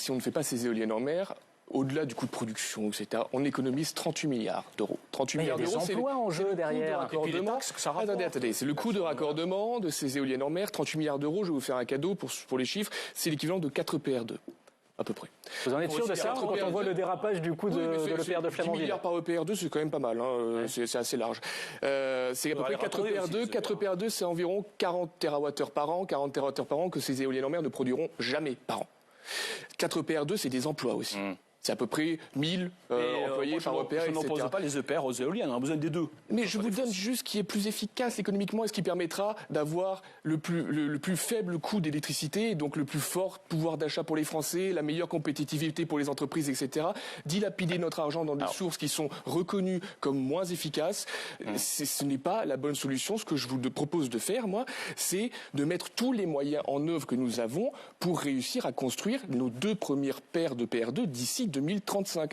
si on ne fait pas ces éoliennes en mer, au-delà du coût de production, etc., on économise 38 milliards d'euros. 38 milliards d'euros, c'est emplois en jeu derrière. Et puis les taxes que ça rapporte. Attendez, c'est le coût de raccordement de ces éoliennes en mer, 38 milliards d'euros. Je vais vous faire un cadeau pour les chiffres. C'est l'équivalent de 4 EPR2. À peu près. Vous en êtes sûr de ça quand on voit le dérapage du coût de l'EPR de Flamanville? 10 milliards par EPR2, c'est quand même pas mal, hein. C'est assez large. C'est à peu près 4 EPR2. 4 EPR2, c'est environ 40 TWh par an, 40 TWh par an que ces éoliennes en mer ne produiront jamais par an. 4 EPR2, c'est des emplois aussi. C'est à peu près 1000 employés par EPR, etc. Je n'oppose pas les EPR aux éoliennes, on a besoin des deux. Mais je vous donne juste ce qui est plus efficace économiquement et ce qui permettra d'avoir le plus faible coût d'électricité, et donc le plus fort pouvoir d'achat pour les Français, la meilleure compétitivité pour les entreprises, etc. Dilapider notre argent dans des sources qui sont reconnues comme moins efficaces, ce n'est pas la bonne solution. Ce que je vous propose de faire, moi, c'est de mettre tous les moyens en œuvre que nous avons pour réussir à construire nos 2 premières paires de PR2 d'ici 2035.